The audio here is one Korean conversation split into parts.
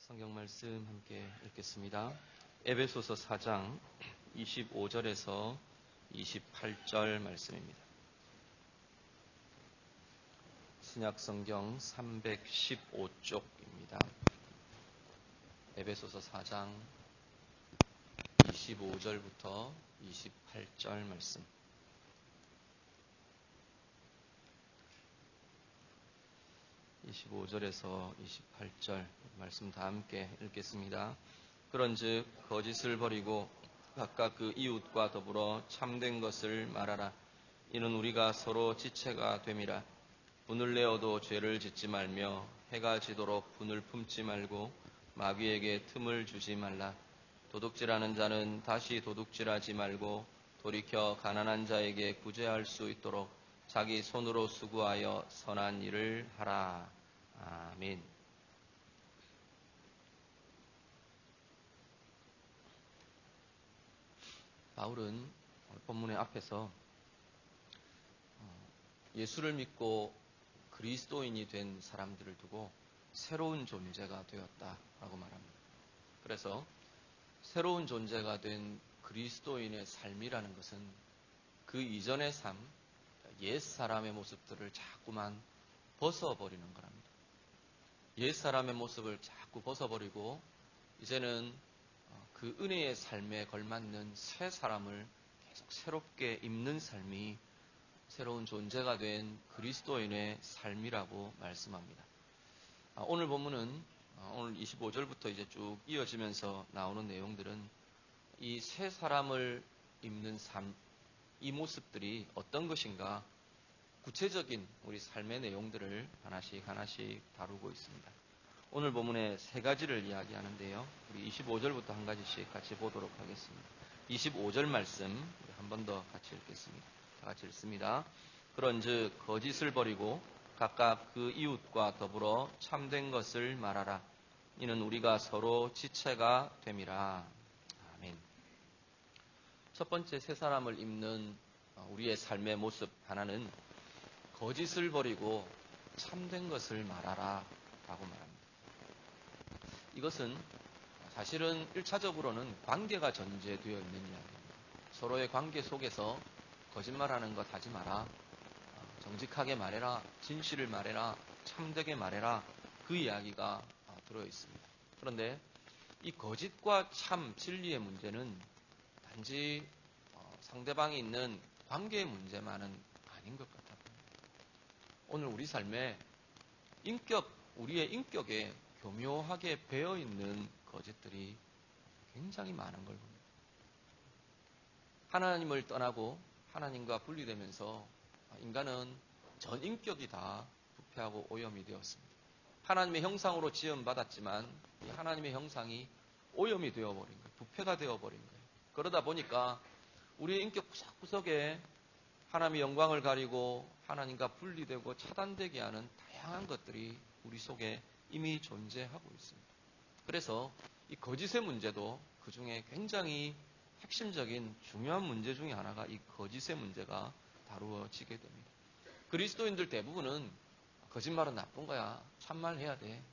성경 말씀 함께 읽겠습니다. 에베소서 4장 25절에서 28절 말씀입니다. 신약 성경 315쪽입니다. 에베소서 4장 25절부터 28절 말씀. (25절에서 28절) 말씀 다 함께 읽겠습니다. 그런즉 거짓을 버리고 각각 그 이웃과 더불어 참된 것을 말하라. 이는 우리가 서로 지체가 됨이라. 분을 내어도 죄를 짓지 말며 해가 지도록 분을 품지 말고 마귀에게 틈을 주지 말라. 도둑질하는 자는 다시 도둑질하지 말고 돌이켜 가난한 자에게 구제할 수 있도록 자기 손으로 수고하여 선한 일을 하라. 아멘. 바울은 본문의 앞에서 예수를 믿고 그리스도인이 된 사람들을 두고 새로운 존재가 되었다라고 말합니다. 그래서 새로운 존재가 된 그리스도인의 삶이라는 것은 그 이전의 삶, 옛사람의 모습들을 자꾸만 벗어버리는 거랍니다. 옛사람의 모습을 자꾸 벗어버리고 이제는 그 은혜의 삶에 걸맞는 새 사람을 계속 새롭게 입는 삶이 새로운 존재가 된 그리스도인의 삶이라고 말씀합니다. 오늘 본문은 오늘 25절부터 이제 쭉 이어지면서 나오는 내용들은 이 새 사람을 입는 삶, 이 모습들이 어떤 것인가 구체적인 우리 삶의 내용들을 하나씩 다루고 있습니다. 오늘 본문에 세 가지를 이야기하는데요. 우리 25절부터 한 가지씩 같이 보도록 하겠습니다. 25절 말씀 한 번 더 같이 읽겠습니다. 다 같이 읽습니다. 그런즉 거짓을 버리고 각각 그 이웃과 더불어 참된 것을 말하라. 이는 우리가 서로 지체가 됨이라. 아멘. 첫 번째 새 사람을 입는 우리의 삶의 모습 하나는 거짓을 버리고 참된 것을 말하라 라고 말합니다. 이것은 사실은 1차적으로는 관계가 전제되어 있는 이야기입니다. 서로의 관계 속에서 거짓말하는 것 하지 마라. 정직하게 말해라. 진실을 말해라. 참되게 말해라. 그 이야기가 들어 있습니다. 그런데 이 거짓과 참, 진리의 문제는 단지 상대방이 있는 관계의 문제만은 아닌 것 같아요. 오늘 우리 삶에 우리의 인격에 교묘하게 배어있는 거짓들이 굉장히 많은 걸 봅니다. 하나님을 떠나고 하나님과 분리되면서 인간은 전 인격이 다 부패하고 오염이 되었습니다. 하나님의 형상으로 지음받았지만 이 하나님의 형상이 오염이 되어버린 거예요. 부패가 되어버린 거예요. 그러다 보니까 우리의 인격 구석구석에 하나님의 영광을 가리고 하나님과 분리되고 차단되게 하는 다양한 것들이 우리 속에 이미 존재하고 있습니다. 그래서 이 거짓의 문제도 그 중에 굉장히 핵심적인 중요한 문제 중에 하나가 이 거짓의 문제가 다루어지게 됩니다. 그리스도인들 대부분은 거짓말은 나쁜 거야. 참말해야 돼.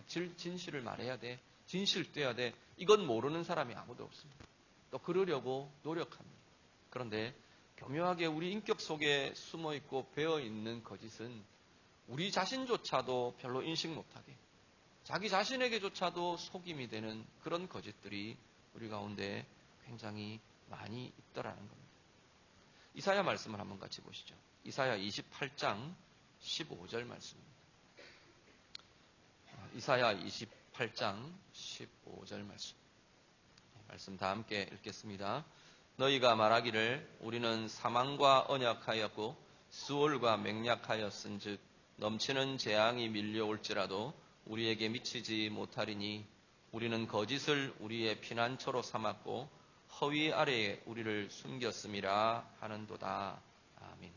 진실을 말해야 돼. 진실돼야 돼. 이건 모르는 사람이 아무도 없습니다. 또 그러려고 노력합니다. 그런데 교묘하게 우리 인격 속에 숨어있고 배어있는 거짓은 우리 자신조차도 별로 인식 못하게 자기 자신에게조차도 속임이 되는 그런 거짓들이 우리 가운데 굉장히 많이 있더라는 겁니다. 이사야 말씀을 한번 같이 보시죠. 이사야 28장 15절 말씀입니다. 이사야 28장 15절 말씀 다 함께 읽겠습니다. 너희가 말하기를 우리는 사망과 언약하였고 수월과 맹약하였은즉 넘치는 재앙이 밀려올지라도 우리에게 미치지 못하리니 우리는 거짓을 우리의 피난처로 삼았고 허위 아래에 우리를 숨겼음이라 하는도다. 아멘.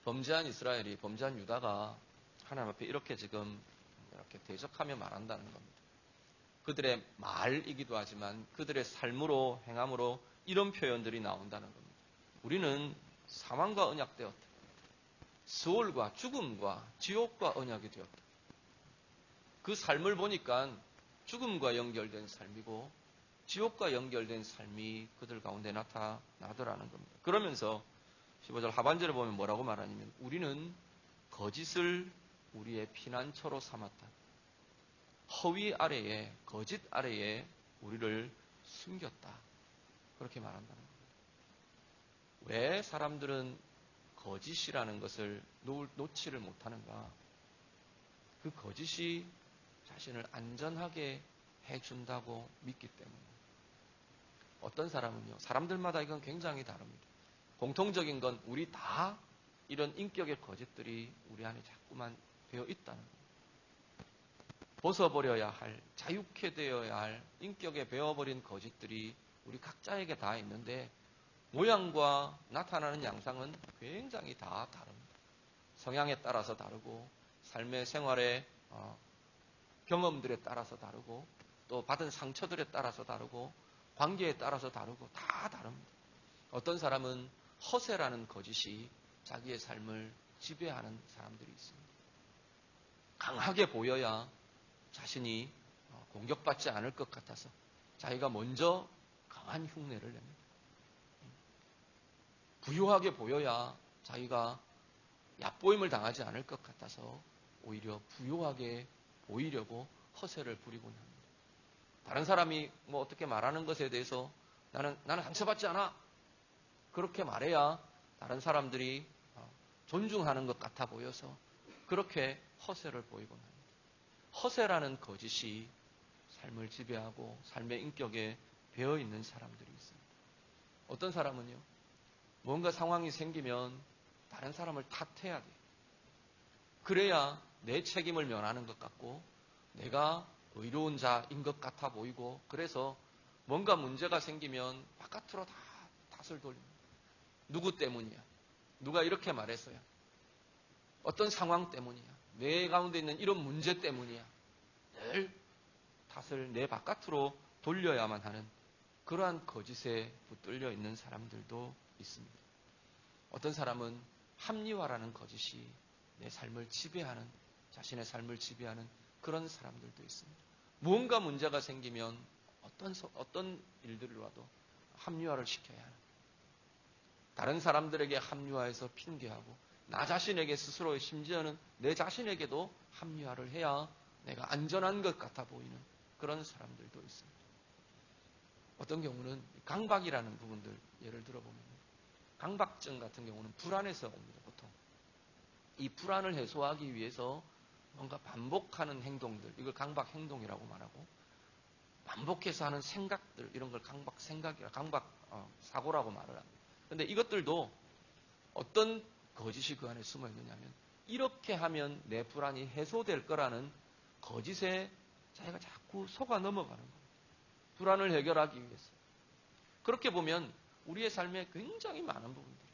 범죄한 이스라엘이 범죄한 유다가 하나님 앞에 이렇게 대적하며 말한다는 겁니다. 그들의 말이기도 하지만 그들의 삶으로 행함으로 이런 표현들이 나온다는 겁니다. 우리는 사망과 언약되었다. 수월과 죽음과 지옥과 언약이 되었다. 그 삶을 보니까 죽음과 연결된 삶이고 지옥과 연결된 삶이 그들 가운데 나타나더라는 겁니다. 그러면서 15절 하반절에 보면 뭐라고 말하냐면 우리는 거짓을 우리의 피난처로 삼았다. 허위 아래에, 거짓 아래에 우리를 숨겼다. 그렇게 말한다는 겁니다. 왜 사람들은 거짓이라는 것을 놓지를 못하는가? 그 거짓이 자신을 안전하게 해준다고 믿기 때문에. 어떤 사람은요, 사람들마다 이건 굉장히 다릅니다. 공통적인 건 우리 다 이런 인격의 거짓들이 우리 안에 자꾸만 되어 있다는 겁니다. 벗어버려야 할, 자유케 되어야 할 인격에 배어버린 거짓들이 우리 각자에게 다 있는데 모양과 나타나는 양상은 굉장히 다 다릅니다. 성향에 따라서 다르고 삶의 생활의 경험들에 따라서 다르고 또 받은 상처들에 따라서 다르고 관계에 따라서 다르고 다 다릅니다. 어떤 사람은 허세라는 거짓이 자기의 삶을 지배하는 사람들이 있습니다. 강하게 보여야 자신이 공격받지 않을 것 같아서 자기가 먼저 강한 흉내를 냅니다. 부유하게 보여야 자기가 얕보임을 당하지 않을 것 같아서 오히려 부유하게 보이려고 허세를 부리곤 합니다. 다른 사람이 뭐 어떻게 말하는 것에 대해서 나는 상처받지 않아. 그렇게 말해야 다른 사람들이 존중하는 것 같아 보여서 그렇게 허세를 보이곤 합니다. 허세라는 거짓이 삶을 지배하고 삶의 인격에 배어있는 사람들이 있습니다. 어떤 사람은요, 뭔가 상황이 생기면 다른 사람을 탓해야 돼요. 그래야 내 책임을 면하는 것 같고 내가 의로운 자인 것 같아 보이고 그래서 뭔가 문제가 생기면 바깥으로 다 탓을 돌립니다. 누구 때문이야? 누가 이렇게 말했어요? 어떤 상황 때문이야? 내 가운데 있는 이런 문제 때문이야? 늘 탓을 내 바깥으로 돌려야만 하는 그러한 거짓에 붙들려 있는 사람들도 있습니다. 어떤 사람은 합리화라는 거짓이 내 삶을 지배하는, 자신의 삶을 지배하는 그런 사람들도 있습니다. 무언가 문제가 생기면 어떤 일들이라도 합리화를 시켜야 하는, 다른 사람들에게 합리화해서 핑계하고 나 자신에게 스스로 심지어는 내 자신에게도 합리화를 해야 내가 안전한 것 같아 보이는 그런 사람들도 있습니다. 어떤 경우는 강박이라는 부분들 예를 들어보면 강박증 같은 경우는 불안에서 옵니다. 보통 이 불안을 해소하기 위해서 뭔가 반복하는 행동들, 이걸 강박 행동이라고 말하고 반복해서 하는 생각들, 이런 걸 강박 생각이라 강박 사고라고 말을 합니다. 그런데 이것들도 어떤 거짓이 그 안에 숨어 있느냐면 이렇게 하면 내 불안이 해소될 거라는 거짓에 자기가 자꾸 속아 넘어가는 거예요. 불안을 해결하기 위해서. 그렇게 보면 우리의 삶에 굉장히 많은 부분들이,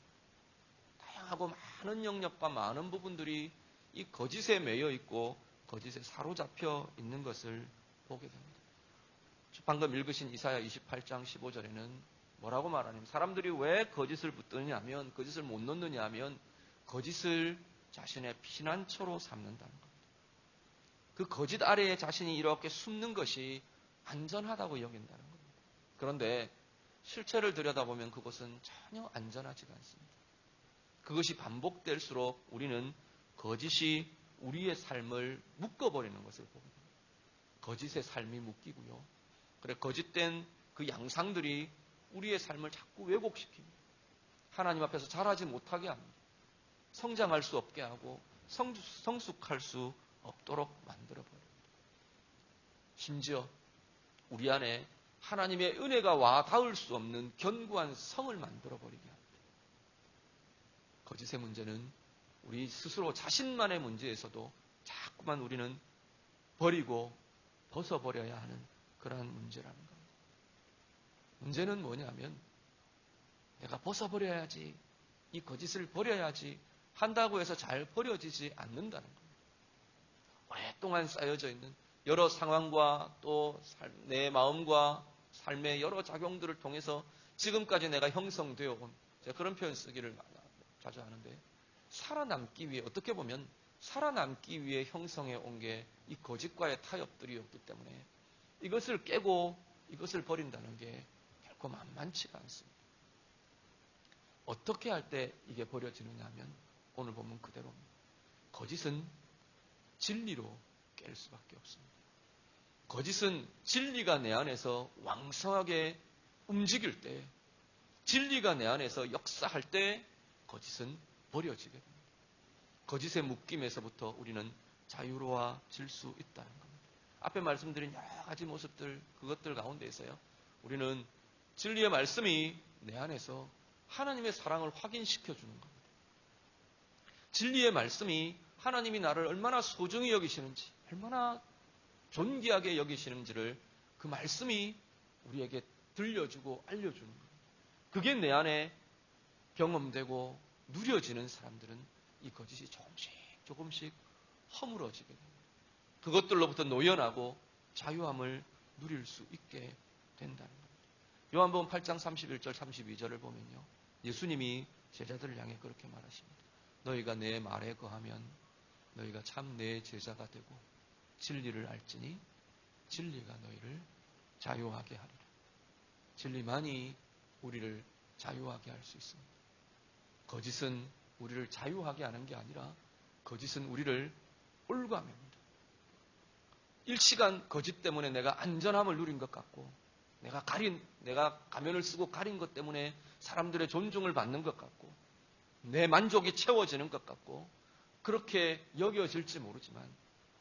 다양하고 많은 영역과 많은 부분들이 이 거짓에 매여 있고 거짓에 사로잡혀 있는 것을 보게 됩니다. 방금 읽으신 이사야 28장 15절에는 뭐라고 말하냐면 사람들이 왜 거짓을 붙드느냐면, 거짓을 못 놓느냐 하면 거짓을 자신의 피난처로 삼는다는 겁니다. 그 거짓 아래에 자신이 이렇게 숨는 것이 안전하다고 여긴다는 겁니다. 그런데 실체를 들여다보면 그것은 전혀 안전하지가 않습니다. 그것이 반복될수록 우리는 거짓이 우리의 삶을 묶어버리는 것을 보게 됩니다. 거짓의 삶이 묶이고요. 그래 거짓된 그 양상들이 우리의 삶을 자꾸 왜곡시킵니다. 하나님 앞에서 자라지 못하게 합니다. 성장할 수 없게 하고 성숙할 수 없도록 만들어버립니다. 심지어 우리 안에 하나님의 은혜가 와 닿을 수 없는 견고한 성을 만들어버리게 합니다. 거짓의 문제는 우리 스스로 자신만의 문제에서도 자꾸만 우리는 버리고 벗어버려야 하는 그러한 문제라는 겁니다. 문제는 뭐냐면 내가 벗어버려야지, 이 거짓을 버려야지 한다고 해서 잘 버려지지 않는다는 겁니다. 오랫동안 쌓여져 있는 여러 상황과 또 내 마음과 삶의 여러 작용들을 통해서 지금까지 내가 형성되어 온, 제가 그런 표현 쓰기를 자주 하는데 살아남기 위해 어떻게 보면 살아남기 위해 형성해 온 게 이 거짓과의 타협들이었기 때문에 이것을 깨고 이것을 버린다는 게 결코 만만치가 않습니다. 어떻게 할 때 이게 버려지느냐 하면 오늘 보면 그대로입니다. 거짓은 진리로 깰 수밖에 없습니다. 거짓은 진리가 내 안에서 왕성하게 움직일 때, 진리가 내 안에서 역사할 때 거짓은 버려지게 됩니다. 거짓의 묶임에서부터 우리는 자유로워질 수 있다는 겁니다. 앞에 말씀드린 여러 가지 모습들, 그것들 가운데에서요, 우리는 진리의 말씀이 내 안에서 하나님의 사랑을 확인시켜 주는 겁니다. 진리의 말씀이 하나님이 나를 얼마나 소중히 여기시는지, 얼마나 존귀하게 여기시는지를 그 말씀이 우리에게 들려주고 알려주는 겁니다. 그게 내 안에 경험되고 누려지는 사람들은 이 거짓이 조금씩 허물어지게 됩니다. 그것들로부터 노연하고 자유함을 누릴 수 있게 된다는 겁니다. 요한복음 8장 31절 32절을 보면요, 예수님이 제자들을 향해 그렇게 말하십니다. 너희가 내 말에 거하면 너희가 참 내 제자가 되고 진리를 알지니 진리가 너희를 자유하게 하리라. 진리만이 우리를 자유하게 할 수 있습니다. 거짓은 우리를 자유하게 하는 게 아니라 거짓은 우리를 올가맵니다. 일시간 거짓 때문에 내가 안전함을 누린 것 같고, 내가 가면을 쓰고 가린 것 때문에 사람들의 존중을 받는 것 같고, 내 만족이 채워지는 것 같고, 그렇게 여겨질지 모르지만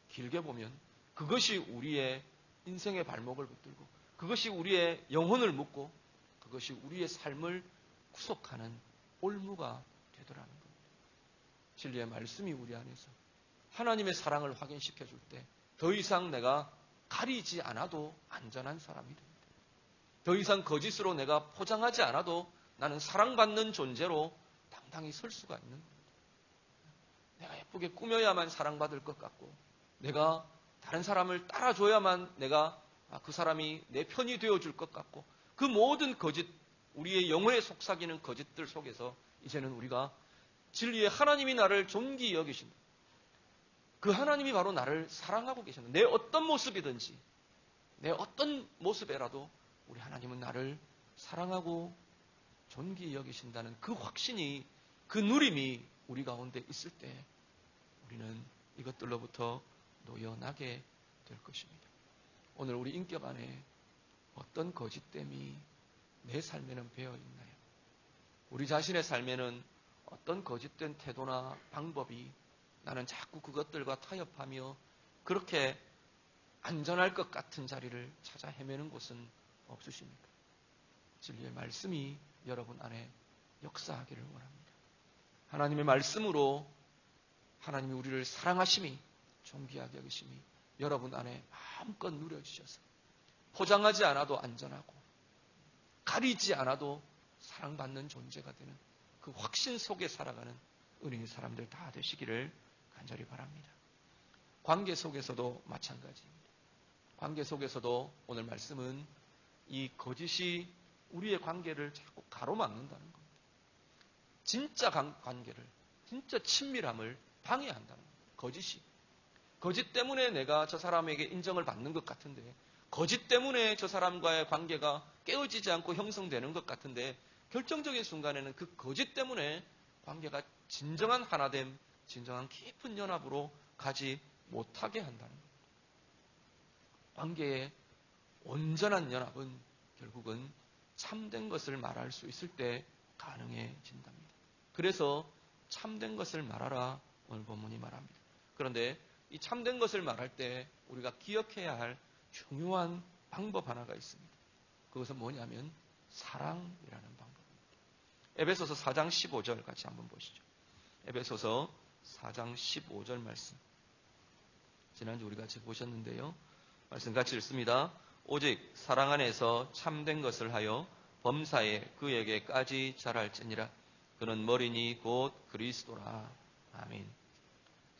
길게 보면 그것이 우리의 인생의 발목을 붙들고, 그것이 우리의 영혼을 묶고, 그것이 우리의 삶을 구속하는 올무가 되더라는 겁니다. 진리의 말씀이 우리 안에서 하나님의 사랑을 확인시켜 줄 때 더 이상 내가 가리지 않아도 안전한 사람이 됩니다. 더 이상 거짓으로 내가 포장하지 않아도 나는 사랑받는 존재로 당당히 설 수가 있는 겁니다. 내가 예쁘게 꾸며야만 사랑받을 것 같고, 내가 다른 사람을 따라줘야만 내가 그 사람이 내 편이 되어줄 것 같고, 그 모든 거짓, 우리의 영혼에 속삭이는 거짓들 속에서 이제는 우리가 진리의 하나님이 나를 존귀히 여기신다. 그 하나님이 바로 나를 사랑하고 계신다. 내 어떤 모습이든지, 내 어떤 모습에라도 우리 하나님은 나를 사랑하고 존귀히 여기신다는 그 확신이, 그 누림이 우리 가운데 있을 때 우리는 이것들로부터 노연하게 될 것입니다. 오늘 우리 인격 안에 어떤 거짓됨이 내 삶에는 배어 있나요? 우리 자신의 삶에는 어떤 거짓된 태도나 방법이 나는 자꾸 그것들과 타협하며 그렇게 안전할 것 같은 자리를 찾아 헤매는 곳은 없으십니까? 진리의 말씀이 여러분 안에 역사하기를 원합니다. 하나님의 말씀으로 하나님이 우리를 사랑하심이, 존귀하게 여기심이 여러분 안에 마음껏 누려지셔서 포장하지 않아도 안전하고 가리지 않아도 사랑받는 존재가 되는 그 확신 속에 살아가는 은혜의 사람들 다 되시기를 간절히 바랍니다. 관계 속에서도 마찬가지입니다. 관계 속에서도 오늘 말씀은 이 거짓이 우리의 관계를 자꾸 가로막는다는 겁니다. 진짜 관계를, 진짜 친밀함을 방해한다는 겁니다. 거짓이. 거짓 때문에 내가 저 사람에게 인정을 받는 것 같은데, 거짓 때문에 저 사람과의 관계가 깨어지지 않고 형성되는 것 같은데, 결정적인 순간에는 그 거짓 때문에 관계가 진정한 하나됨, 진정한 깊은 연합으로 가지 못하게 한다는 겁니다. 관계의 온전한 연합은 결국은 참된 것을 말할 수 있을 때 가능해진답니다. 그래서 참된 것을 말하라, 오늘 본문이 말합니다. 그런데 이 참된 것을 말할 때 우리가 기억해야 할 중요한 방법 하나가 있습니다. 그것은 뭐냐면 사랑이라는 방법입니다. 에베소서 4장 15절 같이 한번 보시죠. 에베소서 4장 15절 말씀. 지난주 우리 같이 보셨는데요. 말씀 같이 읽습니다. 오직 사랑 안에서 참된 것을 하여 범사에 그에게까지 자랄지니라. 그는 머리니 곧 그리스도라. 아멘.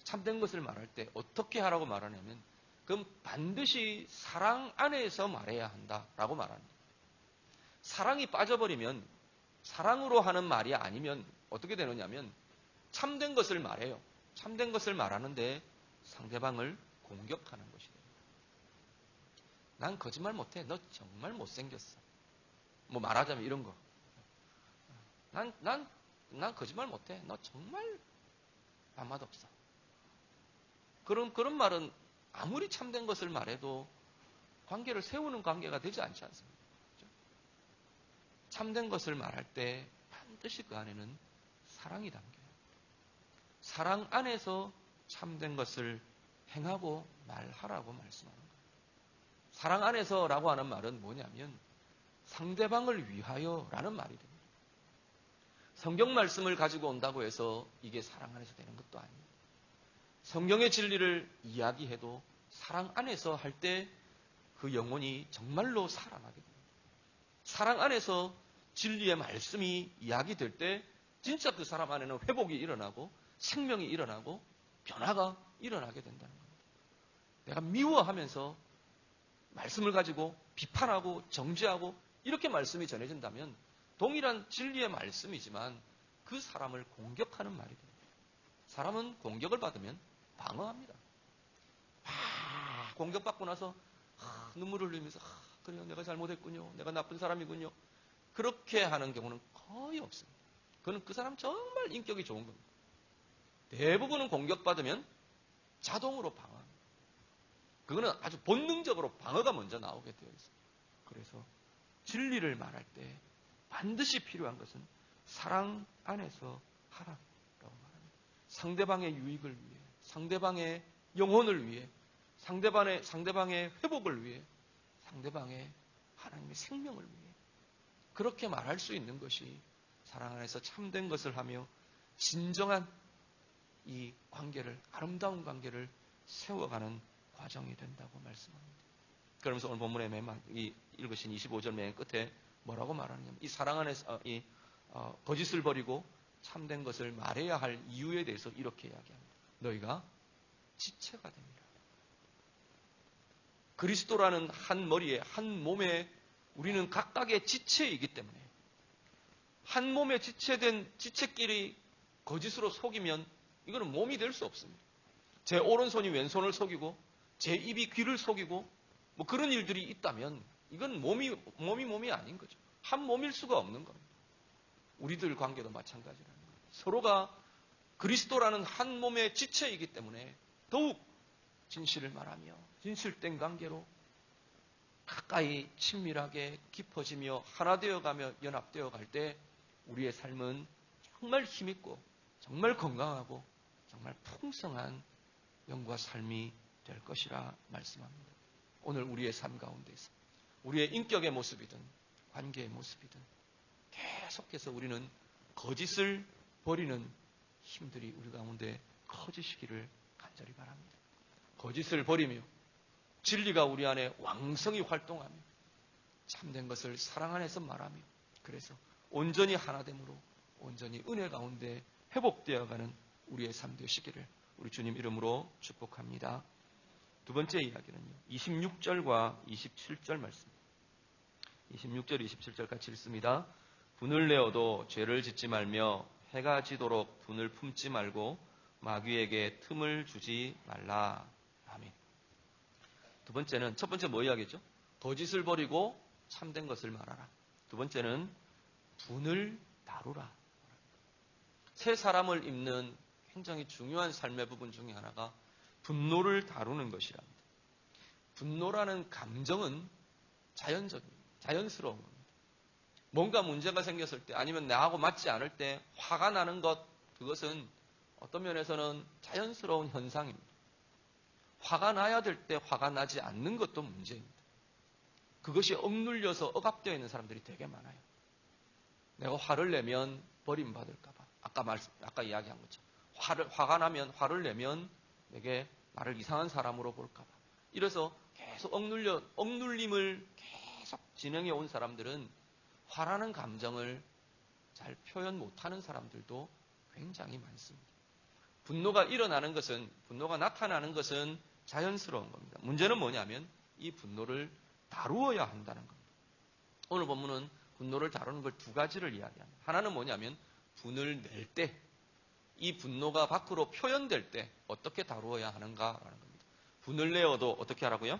참된 것을 말할 때 어떻게 하라고 말하냐면, 그럼 반드시 사랑 안에서 말해야 한다라고 말합니다. 사랑이 빠져버리면, 사랑으로 하는 말이 아니면 어떻게 되느냐면 참된 것을 말해요. 참된 것을 말하는데 상대방을 공격하는 것이 됩니다. 난 거짓말 못해. 너 정말 못생겼어. 뭐 말하자면 이런 거. 난 거짓말 못해. 너 정말 아무 맛 없어. 그런 말은 아무리 참된 것을 말해도 관계를 세우는 관계가 되지 않지 않습니까? 그렇죠? 참된 것을 말할 때 반드시 그 안에는 사랑이 담겨요. 사랑 안에서 참된 것을 행하고 말하라고 말씀하는 거예요. 사랑 안에서라고 하는 말은 뭐냐면 상대방을 위하여라는 말이 됩니다. 성경 말씀을 가지고 온다고 해서 이게 사랑 안에서 되는 것도 아닙니다. 성경의 진리를 이야기해도 사랑 안에서 할 때 그 영혼이 정말로 살아나게 됩니다. 사랑 안에서 진리의 말씀이 이야기될 때 진짜 그 사람 안에는 회복이 일어나고 생명이 일어나고 변화가 일어나게 된다는 겁니다. 내가 미워하면서 말씀을 가지고 비판하고 정죄하고 이렇게 말씀이 전해진다면 동일한 진리의 말씀이지만 그 사람을 공격하는 말이 됩니다. 사람은 공격을 받으면 방어합니다. 공격받고 나서 눈물을 흘리면서 그래요, 내가 잘못했군요. 내가 나쁜 사람이군요. 그렇게 하는 경우는 거의 없습니다. 그는 그 사람 정말 인격이 좋은 겁니다. 대부분은 공격받으면 자동으로 방어합니다. 그거는 아주 본능적으로 방어가 먼저 나오게 되어 있습니다. 그래서 진리를 말할 때 반드시 필요한 것은 사랑 안에서 하라라고 말합니다. 상대방의 유익을 위해, 상대방의 영혼을 위해, 상대방의 회복을 위해, 상대방의 하나님의 생명을 위해 그렇게 말할 수 있는 것이 사랑 안에서 참된 것을 하며 진정한 이 관계를, 아름다운 관계를 세워가는 과정이 된다고 말씀합니다. 그러면서 오늘 본문의 읽으신 25절 맨 끝에 뭐라고 말하느냐면 이 사랑 안에서 거짓을 버리고 참된 것을 말해야 할 이유에 대해서 이렇게 이야기합니다. 너희가 지체가 됩니다. 그리스도라는 한 머리에, 한 몸에 우리는 각각의 지체이기 때문에 한 몸에 지체된 지체끼리 거짓으로 속이면 이거는 몸이 될 수 없습니다. 제 오른손이 왼손을 속이고 제 입이 귀를 속이고 뭐 그런 일들이 있다면 이건 몸이 아닌 거죠. 한 몸일 수가 없는 겁니다. 우리들 관계도 마찬가지라는 거예요. 서로가 그리스도라는 한 몸의 지체이기 때문에 더욱 진실을 말하며 진실된 관계로 가까이 친밀하게 깊어지며 하나 되어가며 연합되어 갈 때 우리의 삶은 정말 힘있고 정말 건강하고 정말 풍성한 영과 삶이 될 것이라 말씀합니다. 오늘 우리의 삶 가운데서 우리의 인격의 모습이든 관계의 모습이든 계속해서 우리는 거짓을 버리는 힘들이 우리 가운데 커지시기를 간절히 바랍니다. 거짓을 버리며 진리가 우리 안에 왕성히 활동하며 참된 것을 사랑 안에서 말하며 그래서 온전히 하나됨으로 온전히 은혜 가운데 회복되어가는 우리의 삶 되시기를 우리 주님 이름으로 축복합니다. 두 번째 이야기는요. 26절과 27절 말씀. 26절, 27절 같이 읽습니다. 분을 내어도 죄를 짓지 말며 해가 지도록 분을 품지 말고 마귀에게 틈을 주지 말라. 아멘. 두 번째는, 첫 번째 뭐 이야기죠? 거짓을 버리고 참된 것을 말하라. 두 번째는 분을 다루라. 새 사람을 입는 굉장히 중요한 삶의 부분 중에 하나가 분노를 다루는 것이랍니다. 분노라는 감정은 자연스러운 겁니다. 뭔가 문제가 생겼을 때 아니면 나하고 맞지 않을 때 화가 나는 것, 그것은 어떤 면에서는 자연스러운 현상입니다. 화가 나야 될 때 화가 나지 않는 것도 문제입니다. 그것이 억눌려서 억압되어 있는 사람들이 되게 많아요. 내가 화를 내면 버림받을까 봐. 아까 이야기한 것처럼 화가 나면 화를 내면 내게 나를 이상한 사람으로 볼까 봐. 이래서 계속 억눌림을 계속 진행해 온 사람들은 화라는 감정을 잘 표현 못하는 사람들도 굉장히 많습니다. 분노가 나타나는 것은 자연스러운 겁니다. 문제는 뭐냐면 이 분노를 다루어야 한다는 겁니다. 오늘 본문은 분노를 다루는 걸 두 가지를 이야기합니다. 하나는 뭐냐면 분을 낼 때 이 분노가 밖으로 표현될 때 어떻게 다루어야 하는가라는 겁니다. 분을 내어도 어떻게 하라고요?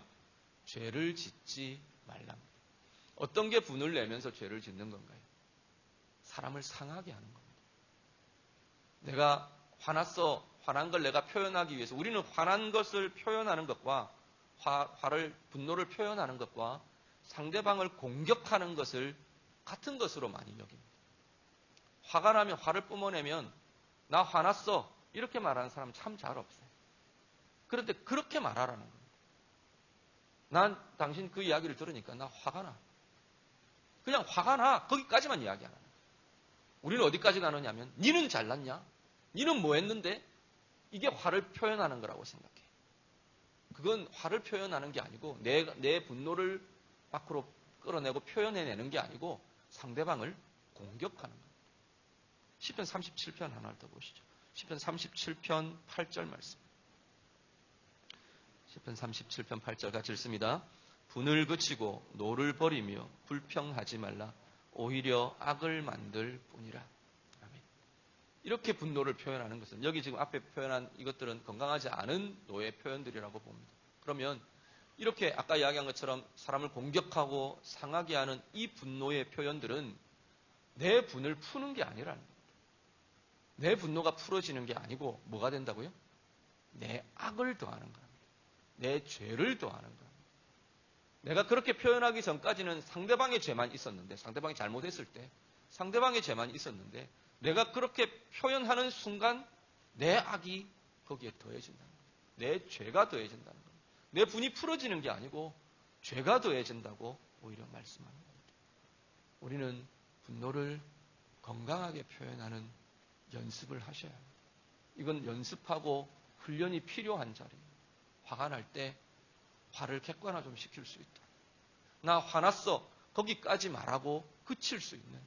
죄를 짓지 말라. 어떤 게 분을 내면서 죄를 짓는 건가요? 사람을 상하게 하는 겁니다. 내가 화났어. 화난 걸 내가 표현하기 위해서 우리는 화난 것을 표현하는 것과 분노를 표현하는 것과 상대방을 공격하는 것을 같은 것으로 많이 여깁니다. 화가 나면 화를 뿜어내면 나 화났어. 이렇게 말하는 사람 참 잘 없어요. 그런데 그렇게 말하라는 겁니다. 난 당신 그 이야기를 들으니까 나 화가 나. 그냥 화가 나. 거기까지만 이야기하는 거예요. 우리는 어디까지 가느냐면 니는 잘났냐? 니는 뭐 했는데? 이게 화를 표현하는 거라고 생각해. 그건 화를 표현하는 게 아니고 내 분노를 밖으로 끌어내고 표현해내는 게 아니고 상대방을 공격하는 겁니다. 시편 37편 하나를 더 보시죠. 시편 37편 8절 말씀. 시편 37편 8절 같이 읽습니다. 분을 그치고 노를 버리며 불평하지 말라. 오히려 악을 만들 뿐이라. 아멘. 이렇게 분노를 표현하는 것은 여기 지금 앞에 표현한 이것들은 건강하지 않은 노의 표현들이라고 봅니다. 그러면 이렇게 아까 이야기한 것처럼 사람을 공격하고 상하게 하는 이 분노의 표현들은 내 분을 푸는 게 아니라는 겁니다. 내 분노가 풀어지는 게 아니고 뭐가 된다고요? 내 악을 더하는 겁니다. 내 죄를 더하는 겁니다. 내가 그렇게 표현하기 전까지는 상대방의 죄만 있었는데, 상대방이 잘못했을 때 상대방의 죄만 있었는데 내가 그렇게 표현하는 순간 내 악이 거기에 더해진다는 거예요. 내 죄가 더해진다는 거예요. 내 분이 풀어지는 게 아니고 죄가 더해진다고 오히려 말씀하는 겁니다. 우리는 분노를 건강하게 표현하는 연습을 하셔야 합니다. 이건 연습하고 훈련이 필요한 자리예요. 화가 날 때 화를 객관화 좀 시킬 수 있다. 나 화났어. 거기까지 말하고 그칠 수 있는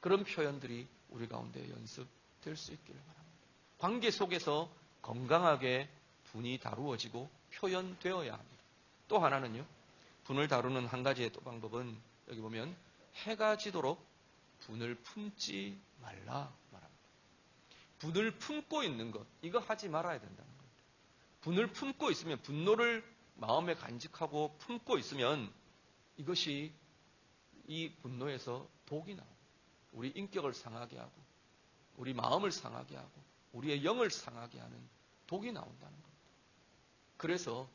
그런 표현들이 우리 가운데 연습될 수 있기를 바랍니다. 관계 속에서 건강하게 분이 다루어지고 표현되어야 합니다. 또 하나는요. 분을 다루는 한 가지의 또 방법은 여기 보면 해가 지도록 분을 품지 말라 말합니다. 분을 품고 있는 것, 이거 하지 말아야 된다는 겁니다. 분을 품고 있으면, 분노를 마음에 간직하고 품고 있으면 이것이 이 분노에서 독이 나옵니다. 우리 인격을 상하게 하고 우리 마음을 상하게 하고 우리의 영을 상하게 하는 독이 나온다는 겁니다. 그래서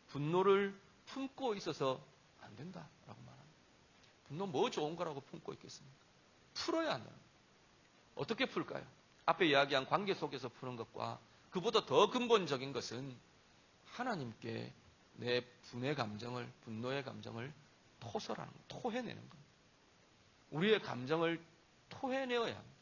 분노를 품고 있어서 안 된다라고 말합니다. 분노 뭐 좋은 거라고 품고 있겠습니까? 풀어야 한다는 겁니다. 어떻게 풀까요? 앞에 이야기한 관계 속에서 푸는 것과 그보다 더 근본적인 것은 하나님께 내 분의 감정을, 분노의 감정을 토설하는 것, 토해내는 겁니다. 우리의 감정을 토해내어야 합니다.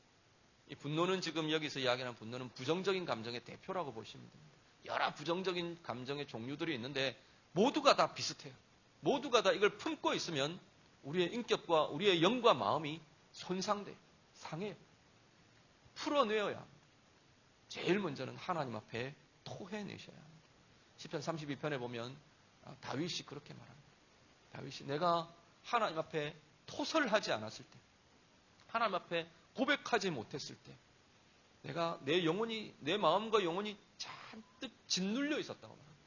이 분노는 지금 여기서 이야기하는 분노는 부정적인 감정의 대표라고 보시면 됩니다. 여러 부정적인 감정의 종류들이 있는데 모두가 다 비슷해요. 모두가 다 이걸 품고 있으면 우리의 인격과 우리의 영과 마음이 손상돼요. 상해요. 풀어내어야 합니다. 제일 먼저는 하나님 앞에 토해내셔야 합니다. 시편 32편에 보면 다윗이 그렇게 말합니다. 다윗이 내가 하나님 앞에 토설하지 않았을 때, 하나님 앞에 고백하지 못했을 때 내가 내 영혼이, 내 마음과 영혼이 잔뜩 짓눌려 있었다고 말합니다.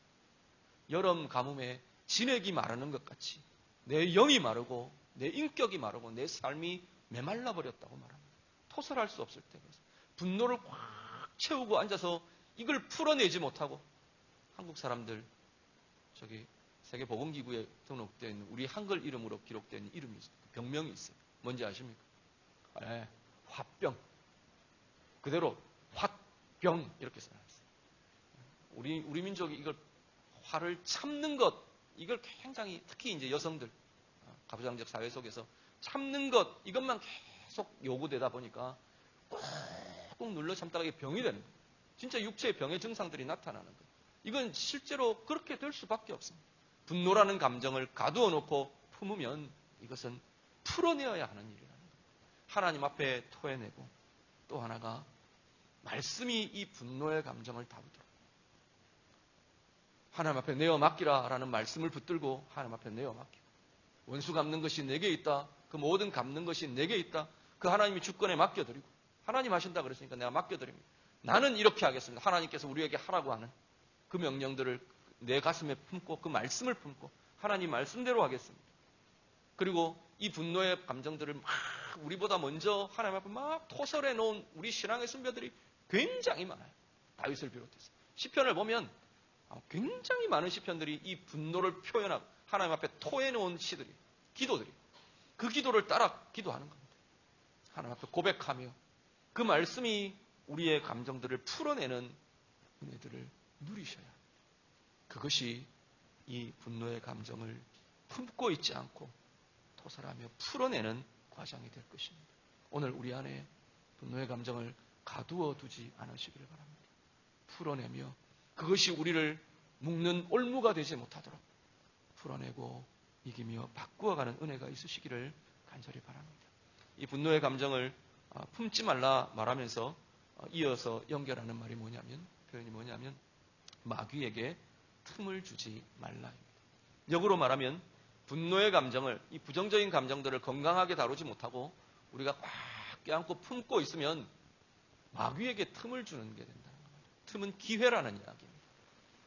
여름 가뭄에 진액이 마르는 것 같이 내 영이 마르고 내 인격이 마르고 내 삶이 메말라 버렸다고 말합니다. 토설할 수 없을 때 분노를 꽉 채우고 앉아서 이걸 풀어내지 못하고, 한국 사람들 저기 세계보건기구에 등록되어 있는 우리 한글 이름으로 기록되어 있는 이름이 있어요. 병명이 있어요. 뭔지 아십니까? 네, 화병. 그대로 화병 이렇게 써놨어요. 우리 민족이 이걸 화를 참는 것, 이걸 굉장히 특히 이제 여성들 가부장적 사회 속에서 참는 것, 이것만 계속 요구되다 보니까 꾹꾹 눌러 참다가 이게 병이 되는 거예요. 진짜 육체의 병의 증상들이 나타나는 거예요. 이건 실제로 그렇게 될 수밖에 없습니다. 분노라는 감정을 가두어 놓고 품으면 이것은 풀어내어야 하는 일이라는 거예요. 하나님 앞에 토해내고, 또 하나가 말씀이 이 분노의 감정을 다루도록 하나님 앞에 내어 맡기라라는 말씀을 붙들고 하나님 앞에 내어 맡기고, 원수 갚는 것이 내게 있다. 그 모든 갚는 것이 내게 있다. 그 하나님이 주권에 맡겨드리고 하나님 하신다 그랬으니까 내가 맡겨드립니다. 나는 이렇게 하겠습니다. 하나님께서 우리에게 하라고 하는 그 명령들을 내 가슴에 품고 그 말씀을 품고 하나님 말씀대로 하겠습니다. 그리고 이 분노의 감정들을 막 우리보다 먼저 하나님 앞에 막 토설해 놓은 우리 신앙의 선배들이 굉장히 많아요. 다윗을 비롯해서. 시편을 보면 굉장히 많은 시편들이 이 분노를 표현하고 하나님 앞에 토해 놓은 시들이, 기도들이 그 기도를 따라 기도하는 겁니다. 하나님 앞에 고백하며 그 말씀이 우리의 감정들을 풀어내는 은혜들을 누리셔야 합니다. 그것이 이 분노의 감정을 품고 있지 않고 토설하며 풀어내는 과정이 될 것입니다. 오늘 우리 안에 분노의 감정을 가두어 두지 않으시기를 바랍니다. 풀어내며 그것이 우리를 묶는 올무가 되지 못하도록 풀어내고 이기며 바꾸어가는 은혜가 있으시기를 간절히 바랍니다. 이 분노의 감정을 품지 말라 말하면서 이어서 연결하는 말이 표현이 뭐냐면 마귀에게 틈을 주지 말라입니다. 역으로 말하면 분노의 감정을, 이 부정적인 감정들을 건강하게 다루지 못하고 우리가 꽉 껴안고 품고 있으면 마귀에게 틈을 주는 게 된다는 겁니다. 틈은 기회라는 이야기입니다.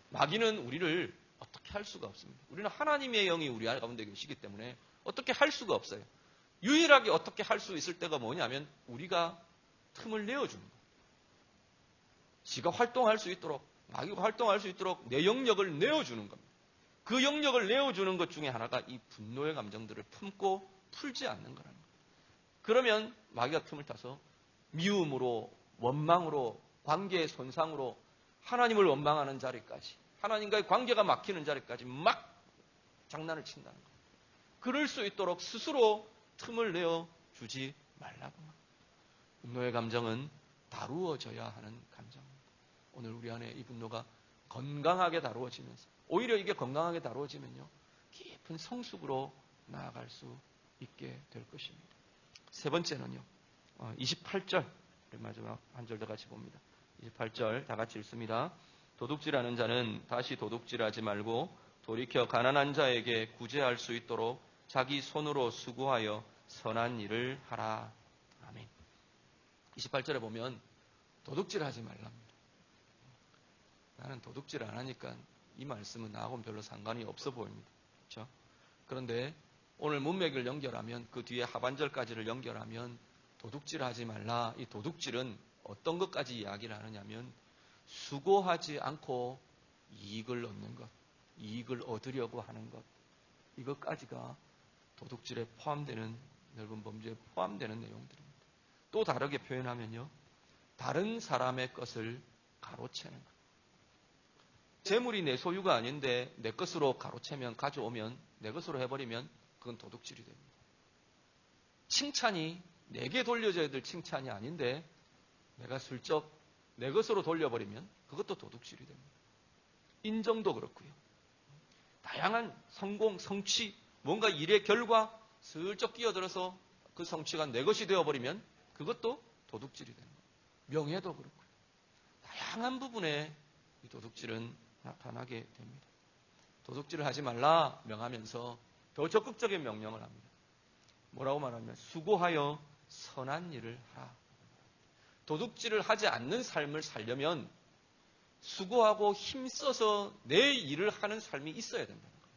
마귀는 우리를 어떻게 할 수가 없습니다. 우리는 하나님의 영이 우리 가운데 계시기 때문에 어떻게 할 수가 없어요. 유일하게 어떻게 할 수 있을 때가 뭐냐면 우리가 틈을 내어주는 거예요. 지가 활동할 수 있도록, 마귀가 활동할 수 있도록 내 영역을 내어주는 겁니다. 그 영역을 내어주는 것 중에 하나가 이 분노의 감정들을 품고 풀지 않는 거라는 거예요. 그러면 마귀가 틈을 타서 미움으로, 원망으로, 관계의 손상으로 하나님을 원망하는 자리까지, 하나님과의 관계가 막히는 자리까지 막 장난을 친다는 거예요. 그럴 수 있도록 스스로 틈을 내어주지 말라고. 분노의 감정은 다루어져야 하는 감정입니다. 오늘 우리 안에 이 분노가 건강하게 다루어지면서, 오히려 이게 건강하게 다루어지면요, 깊은 성숙으로 나아갈 수 있게 될 것입니다. 세 번째는요, 28절, 마지막 한 절 더 같이 봅니다. 28절 다 같이 읽습니다. 도둑질하는 자는 다시 도둑질하지 말고 돌이켜 가난한 자에게 구제할 수 있도록 자기 손으로 수고하여 선한 일을 하라. 아멘. 28절에 보면 도둑질하지 말랍니다. 나는 도둑질 안 하니까 이 말씀은 나하고는 별로 상관이 없어 보입니다. 그렇죠? 그런데 오늘 문맥을 연결하면, 그 뒤에 하반절까지를 연결하면 도둑질하지 말라. 이 도둑질은 어떤 것까지 이야기를 하느냐면 수고하지 않고 이익을 얻는 것, 이익을 얻으려고 하는 것, 이것까지가 도둑질에 포함되는, 넓은 범죄에 포함되는 내용들입니다. 또 다르게 표현하면요, 다른 사람의 것을 가로채는 것. 재물이 내 소유가 아닌데 내 것으로 가로채면, 가져오면, 내 것으로 해버리면 그건 도둑질이 됩니다. 칭찬이 내게 돌려져야 될 칭찬이 아닌데 내가 슬쩍 내 것으로 돌려버리면 그것도 도둑질이 됩니다. 인정도 그렇고요. 다양한 성공, 성취, 뭔가 일의 결과 슬쩍 끼어들어서 그 성취가 내 것이 되어버리면 그것도 도둑질이 됩니다. 명예도 그렇고요. 다양한 부분에 이 도둑질은 나타나게 됩니다. 도둑질을 하지 말라 명하면서 더 적극적인 명령을 합니다. 뭐라고 말하면 수고하여 선한 일을 하라. 도둑질을 하지 않는 삶을 살려면 수고하고 힘써서 내 일을 하는 삶이 있어야 된다는 거예요.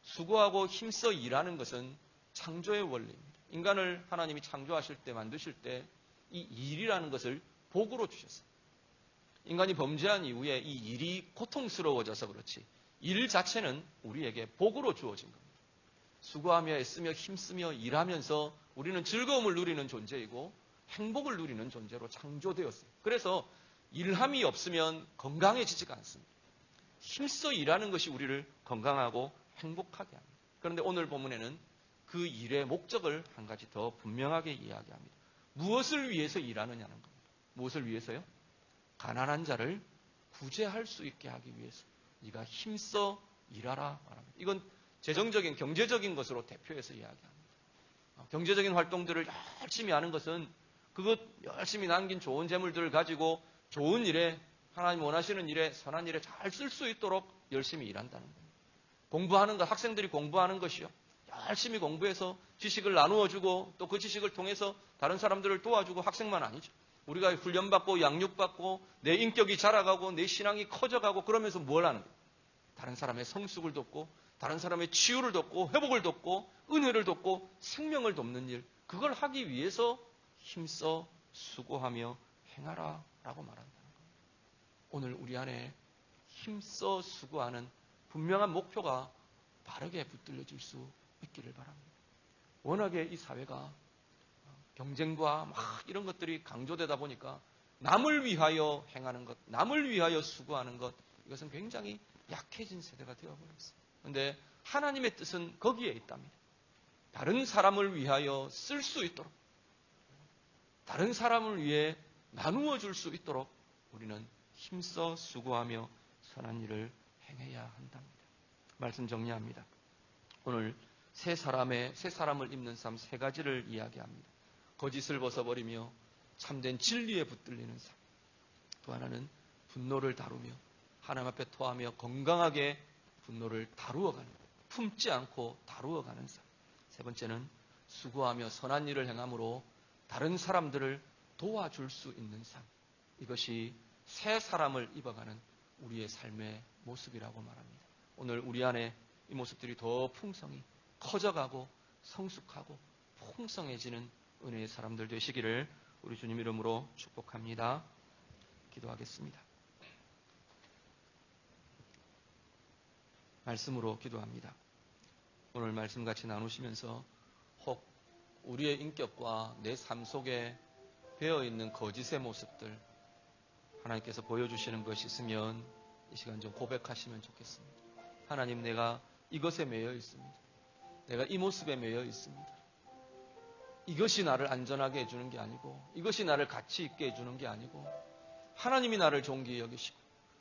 수고하고 힘써 일하는 것은 창조의 원리입니다. 인간을 하나님이 창조하실 때, 만드실 때 이 일이라는 것을 복으로 주셨어요. 인간이 범죄한 이후에 이 일이 고통스러워져서 그렇지 일 자체는 우리에게 복으로 주어진 겁니다. 수고하며 애쓰며 힘쓰며 일하면서 우리는 즐거움을 누리는 존재이고 행복을 누리는 존재로 창조되었어요. 그래서 일함이 없으면 건강해지지가 않습니다. 힘써 일하는 것이 우리를 건강하고 행복하게 합니다. 그런데 오늘 본문에는 그 일의 목적을 한 가지 더 분명하게 이야기합니다. 무엇을 위해서 일하느냐는 겁니다. 무엇을 위해서요? 가난한 자를 구제할 수 있게 하기 위해서 네가 힘써 일하라 말합니다. 이건 재정적인, 경제적인 것으로 대표해서 이야기합니다. 경제적인 활동들을 열심히 하는 것은 그것 열심히 남긴 좋은 재물들을 가지고 좋은 일에, 하나님 원하시는 일에, 선한 일에 잘 쓸 수 있도록 열심히 일한다는 겁니다. 공부하는 것, 학생들이 공부하는 것이요, 열심히 공부해서 지식을 나누어주고 또 그 지식을 통해서 다른 사람들을 도와주고 학생만 아니죠. 우리가 훈련받고 양육받고 내 인격이 자라가고 내 신앙이 커져가고 그러면서 뭘 하는 거예요? 다른 사람의 성숙을 돕고 다른 사람의 치유를 돕고 회복을 돕고 은혜를 돕고 생명을 돕는 일, 그걸 하기 위해서 힘써 수고하며 행하라 라고 말한다는 겁니다. 오늘 우리 안에 힘써 수고하는 분명한 목표가 바르게 붙들려질 수 있기를 바랍니다. 워낙에 이 사회가 경쟁과 막 이런 것들이 강조되다 보니까 남을 위하여 행하는 것, 남을 위하여 수고하는 것, 이것은 굉장히 약해진 세대가 되어버렸어요. 그런데 하나님의 뜻은 거기에 있답니다. 다른 사람을 위하여 쓸 수 있도록, 다른 사람을 위해 나누어 줄 수 있도록 우리는 힘써 수고하며 선한 일을 행해야 한답니다. 말씀 정리합니다. 오늘 새 사람을 입는 삶 세 가지를 이야기합니다. 거짓을 벗어버리며 참된 진리에 붙들리는 삶. 또 하나는 분노를 다루며 하나님 앞에 토하며 건강하게 분노를 다루어가는, 품지 않고 다루어가는 삶. 세 번째는 수고하며 선한 일을 행함으로 다른 사람들을 도와줄 수 있는 삶. 이것이 새 사람을 입어가는 우리의 삶의 모습이라고 말합니다. 오늘 우리 안에 이 모습들이 더 풍성히 커져가고 성숙하고 풍성해지는 은혜의 사람들 되시기를 우리 주님 이름으로 축복합니다. 기도하겠습니다. 말씀으로 기도합니다. 오늘 말씀 같이 나누시면서 혹 우리의 인격과 내 삶 속에 배어있는 거짓의 모습들 하나님께서 보여주시는 것이 있으면 이 시간 좀 고백하시면 좋겠습니다. 하나님, 내가 이것에 매여 있습니다. 내가 이 모습에 매여 있습니다. 이것이 나를 안전하게 해주는 게 아니고, 이것이 나를 가치 있게 해주는 게 아니고, 하나님이 나를 존귀히 여기시고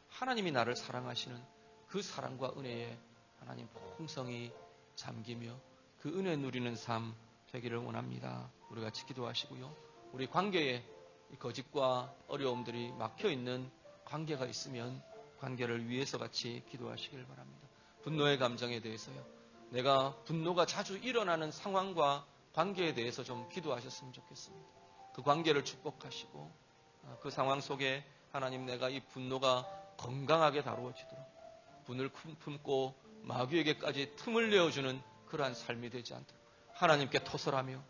하나님이 나를 사랑하시는 그 사랑과 은혜에 하나님 풍성히 잠기며 그 은혜 누리는 삶 되기를 원합니다. 우리 같이 기도하시고요. 우리 관계에 이 거짓과 어려움들이 막혀있는 관계가 있으면 관계를 위해서 같이 기도하시길 바랍니다. 분노의 감정에 대해서요. 내가 분노가 자주 일어나는 상황과 관계에 대해서 좀 기도하셨으면 좋겠습니다. 그 관계를 축복하시고 그 상황 속에 하나님, 내가 이 분노가 건강하게 다루어지도록 분을 품고 마귀에게까지 틈을 내어주는 그러한 삶이 되지 않도록 하나님께 토설하며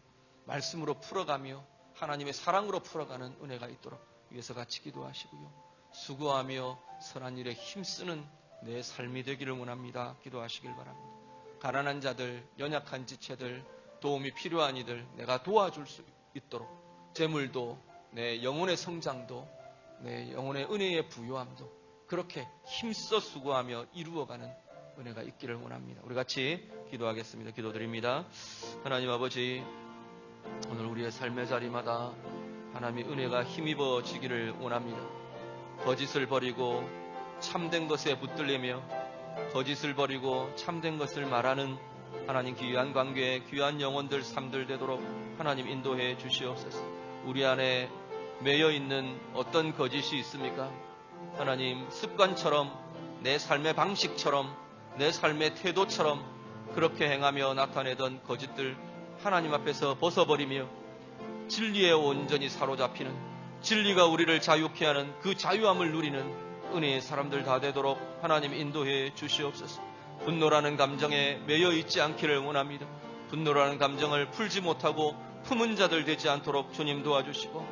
말씀으로 풀어가며 하나님의 사랑으로 풀어가는 은혜가 있도록 위해서 같이 기도하시고요. 수고하며 선한 일에 힘쓰는 내 삶이 되기를 원합니다. 기도하시길 바랍니다. 가난한 자들, 연약한 지체들, 도움이 필요한 이들 내가 도와줄 수 있도록 재물도, 내 영혼의 성장도, 내 영혼의 은혜의 부요함도 그렇게 힘써 수고하며 이루어가는 은혜가 있기를 원합니다. 우리 같이 기도하겠습니다. 기도드립니다. 하나님 아버지, 오늘 우리의 삶의 자리마다 하나님의 은혜가 힘입어지기를 원합니다. 거짓을 버리고 참된 것에 붙들리며 거짓을 버리고 참된 것을 말하는 하나님 귀한 관계, 귀한 영혼들 삶들 되도록 하나님 인도해 주시옵소서. 우리 안에 매여있는 어떤 거짓이 있습니까? 하나님, 습관처럼 내 삶의 방식처럼 내 삶의 태도처럼 그렇게 행하며 나타내던 거짓들 하나님 앞에서 벗어버리며 진리에 온전히 사로잡히는, 진리가 우리를 자유케 하는 그 자유함을 누리는 은혜의 사람들 다 되도록 하나님 인도해 주시옵소서. 분노라는 감정에 매여 있지 않기를 원합니다. 분노라는 감정을 풀지 못하고 품은 자들 되지 않도록 주님 도와주시고,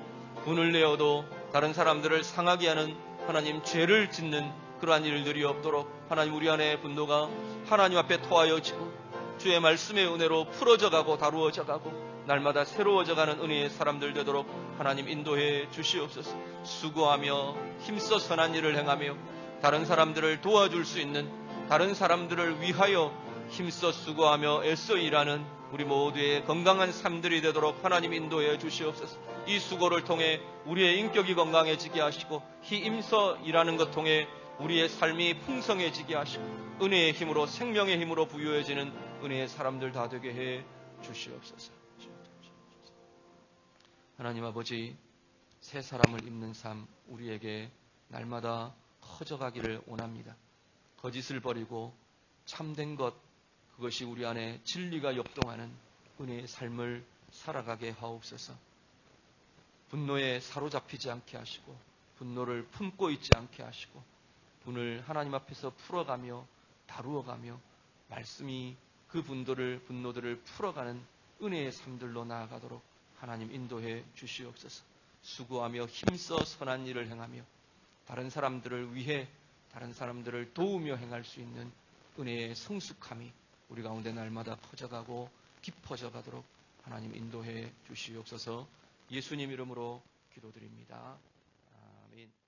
분을 내어도 다른 사람들을 상하게 하는 하나님 죄를 짓는 그러한 일들이 없도록 하나님, 우리 안에 분노가 하나님 앞에 토하여지고 주의 말씀의 은혜로 풀어져 가고 다루어져 가고 날마다 새로워져 가는 은혜의 사람들 되도록 하나님 인도해 주시옵소서. 수고하며 힘써 선한 일을 행하며 다른 사람들을 도와줄 수 있는, 다른 사람들을 위하여 힘써 수고하며 애써 일하는 우리 모두의 건강한 삶들이 되도록 하나님 인도해 주시옵소서. 이 수고를 통해 우리의 인격이 건강해지게 하시고 힘써 일하는 것 통해 우리의 삶이 풍성해지게 하시고 은혜의 힘으로, 생명의 힘으로 부유해지는 은혜의 사람들 다 되게 해 주시옵소서. 하나님 아버지, 새 사람을 입는 삶 우리에게 날마다 커져가기를 원합니다. 거짓을 버리고 참된 것, 그것이 우리 안에 진리가 역동하는 은혜의 삶을 살아가게 하옵소서. 분노에 사로잡히지 않게 하시고 분노를 품고 있지 않게 하시고 분을 하나님 앞에서 풀어가며 다루어가며 말씀이 그 분노들을 풀어가는 은혜의 삶들로 나아가도록 하나님 인도해 주시옵소서. 수고하며 힘써 선한 일을 행하며 다른 사람들을 위해 다른 사람들을 도우며 행할 수 있는 은혜의 성숙함이 우리 가운데 날마다 커져가고 깊어져 가도록 하나님 인도해 주시옵소서. 예수님 이름으로 기도드립니다. 아멘.